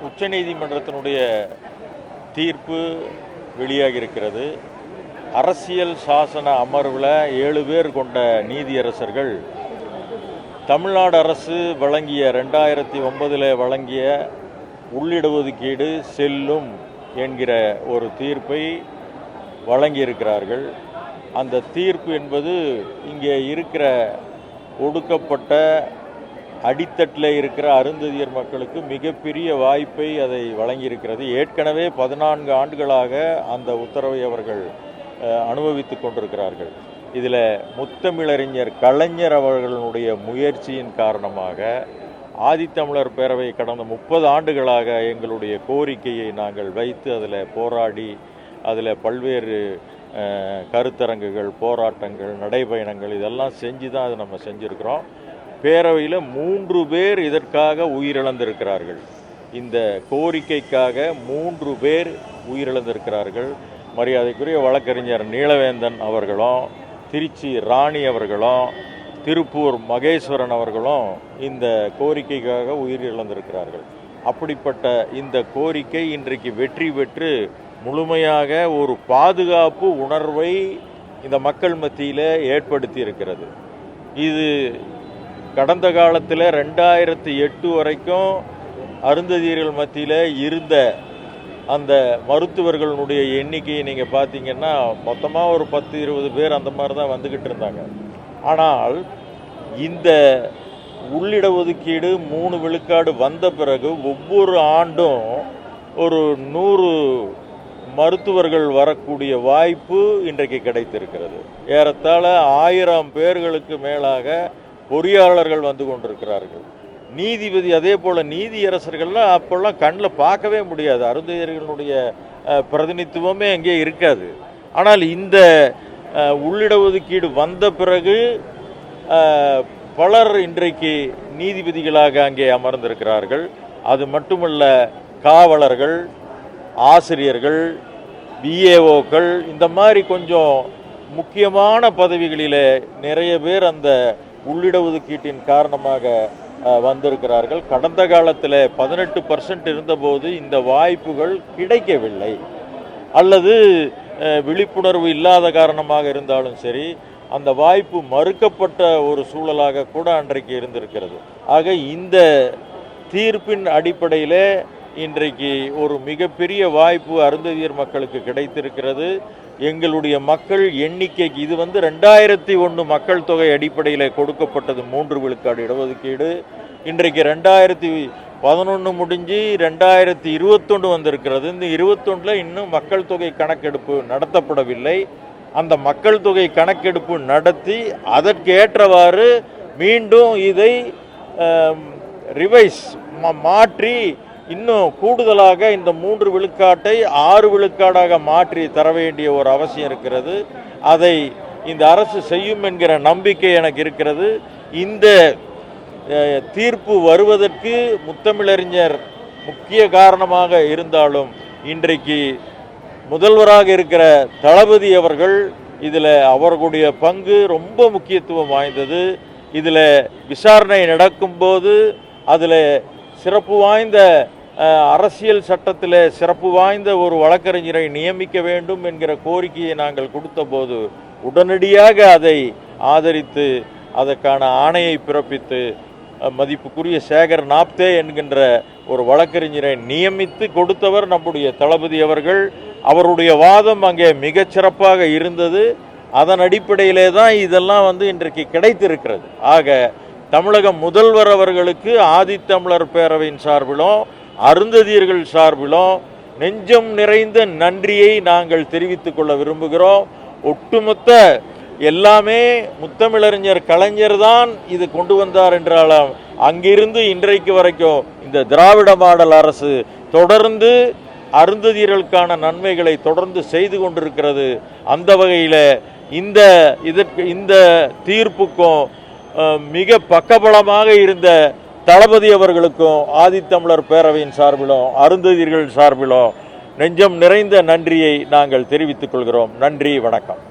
உச்சநீதிமன்றத்தினுடைய தீர்ப்பு வெளியாகி இருக்கிறது. அரசியல் சாசன அமர்வில் 7 பேர் கொண்ட நீதியரசர்கள் தமிழ்நாடு அரசு வழங்கிய 2009 வழங்கிய உள்ளிடஒதுக்கீடு செல்லும் என்கிற ஒரு தீர்ப்பை வழங்கியிருக்கிறார்கள். அந்த தீர்ப்பு என்பது இங்கே இருக்கிற ஒடுக்கப்பட்ட அடித்தட்டில் இருக்கிற அருந்ததியர் மக்களுக்கு மிகப்பெரிய வாய்ப்பை அதை வழங்கியிருக்கிறது. ஏற்கனவே 14 ஆண்டுகளாக அந்த உத்தரவை அவர்கள் அனுபவித்து கொண்டிருக்கிறார்கள். இதில் முத்தமிழறிஞர் கலைஞர் அவர்களுடைய முயற்சியின் காரணமாக ஆதித்தமிழர் பேரவை கடந்த 30 ஆண்டுகளாக எங்களுடைய கோரிக்கையை நாங்கள் வைத்து அதில் போராடி அதில் பல்வேறு கருத்தரங்குகள், போராட்டங்கள், நடைபயணங்கள் இதெல்லாம் செஞ்சு தான் அதை நம்ம செஞ்சுருக்கிறோம். பேரவையில் 3 பேர் இதற்காக உயிரிழந்திருக்கிறார்கள். இந்த கோரிக்கைக்காக 3 பேர் உயிரிழந்திருக்கிறார்கள். மரியாதைக்குரிய வழக்கறிஞர் நீலவேந்தன் அவர்களும், திருச்சி ராணி அவர்களும், திருப்பூர் மகேஸ்வரன் அவர்களும் இந்த கோரிக்கைக்காக உயிரிழந்திருக்கிறார்கள். அப்படிப்பட்ட இந்த கோரிக்கை இன்றைக்கு வெற்றி பெற்று முழுமையாக ஒரு பாதுகாப்பு உணர்வை இந்த மக்கள் மத்தியில் ஏற்படுத்தி இருக்கிறது. இது கடந்த காலத்தில் 2008 வரைக்கும் அருந்ததியர்கள் மத்தியில் இருந்த அந்த மருத்துவர்களுடைய எண்ணிக்கையை நீங்கள் பார்த்தீங்கன்னா மொத்தமாக ஒரு 10-20 பேர் அந்த மாதிரி தான் வந்துக்கிட்டு இருந்தாங்க. ஆனால் இந்த உள்ளிடஒதுக்கீடு 3 விழுக்காடு வந்த பிறகு ஒவ்வொரு ஆண்டும் ஒரு 100 மருத்துவர்கள் வரக்கூடிய வாய்ப்பு இன்றைக்கு கிடைத்திருக்கிறது. ஏறத்தாழ 1000 பேர்களுக்கு மேலாக பொறியாளர்கள் வந்து கொண்டிருக்கிறார்கள். நீதிபதி அதே போல் நீதியரசர்கள்லாம் அப்போல்லாம் கண்ணில் பார்க்கவே முடியாது. அருந்ததியர்களுடைய பிரதிநிதித்துவமே அங்கே இருக்காது. ஆனால் இந்த உள்ளிடஒதுக்கீடு வந்த பிறகு பலர் இன்றைக்கு நீதிபதிகளாக அங்கே அமர்ந்திருக்கிறார்கள். அது மட்டுமல்ல, காவலர்கள், ஆசிரியர்கள், பிஏஓக்கள், இந்த மாதிரி கொஞ்சம் முக்கியமான பதவிகளில் நிறைய பேர் அந்த உள்ளிடஒதுக்கீட்டின் காரணமாக வந்திருக்கிறார்கள். கடந்த காலத்தில் 18% இருந்தபோது இந்த வாய்ப்புகள் கிடைக்கவில்லை, அல்லது விழிப்புணர்வு இல்லாத காரணமாக இருந்தாலும் சரி, அந்த வாய்ப்பு மறுக்கப்பட்ட ஒரு சூழலாக கூட அன்றைக்கு இருந்திருக்கிறது. ஆக இந்த தீர்ப்பின் அடிப்படையில் இன்றைக்கு ஒரு மிகப்பெரிய வாய்ப்பு அருந்ததியர் மக்களுக்கு கிடைத்திருக்கிறது. எங்களுடைய மக்கள் எண்ணிக்கைக்கு இது 2001 மக்கள் தொகை அடிப்படையில் கொடுக்கப்பட்டது 3 விழுக்காடு இடஒதுக்கீடு. இன்றைக்கு 2011 முடிஞ்சு 2021 வந்திருக்கிறது. இந்த 21 இன்னும் மக்கள் தொகை கணக்கெடுப்பு நடத்தப்படவில்லை. அந்த மக்கள் தொகை கணக்கெடுப்பு நடத்தி அதற்கேற்றவாறு மீண்டும் இதை ரிவைஸ் மாற்றி இன்னும் கூடுதலாக இந்த 3 விழுக்காட்டை 6 விழுக்காடாக மாற்றி தர வேண்டிய ஒரு அவசியம் இருக்கிறது. அதை இந்த அரசு செய்யும் என்கிற நம்பிக்கை எனக்கு இருக்கிறது. இந்த தீர்ப்பு வருவதற்கு முத்தமிழறிஞர் முக்கிய காரணமாக இருந்தாலும் இன்றைக்கு முதல்வராக இருக்கிற தளபதி அவர்கள் இதில் அவர்களுடைய பங்கு ரொம்ப முக்கியத்துவம் வாய்ந்தது. இதில் விசாரணை நடக்கும்போது அதில் சிறப்பு வாய்ந்த அரசியல் சட்டத்தில் சிறப்பு வாய்ந்த ஒரு வழக்கறிஞரை நியமிக்க வேண்டும் என்கிற கோரிக்கையை நாங்கள் கொடுத்தபோது உடனடியாக அதை ஆதரித்து அதற்கான ஆணையை பிறப்பித்து மதிப்புக்குரிய சேகர் நாப்தே என்கின்ற ஒரு வழக்கறிஞரை நியமித்து கொடுத்தவர் நம்முடைய தளபதி அவர்கள். அவருடைய வாதம் அங்கே மிகச்சிறப்பாக இருந்தது. அதன் அடிப்படையிலே தான் இதெல்லாம் இன்றைக்கு கிடைத்திருக்கிறது. ஆக தமிழக முதல்வர் அவர்களுக்கு ஆதித்தமிழர் பேரவையின் சார்பிலும் அருந்ததியர்கள் சார்பிலும் நெஞ்சம் நிறைந்த நன்றியை நாங்கள் தெரிவித்துக் கொள்ள விரும்புகிறோம். ஒட்டுமொத்த எல்லாமே முத்தமிழறிஞர் கலைஞர் தான் இது கொண்டு வந்தார் என்றாலும் அங்கிருந்து இன்றைக்கு வரைக்கும் இந்த திராவிட மாடல் அரசு தொடர்ந்து அருந்ததியர்களுக்கான நன்மைகளை தொடர்ந்து செய்து கொண்டிருக்கிறது. அந்த வகையில் இந்த தீர்ப்புக்கும் மிக பக்கபலமாக இருந்த தளபதி அவர்களுக்கும் ஆதித்தமிழர் பேரவையின் சார்பிலும் அருந்ததியர்கள் சார்பிலும் நெஞ்சம் நிறைந்த நன்றியை நாங்கள் தெரிவித்துக் கொள்கிறோம். நன்றி, வணக்கம்.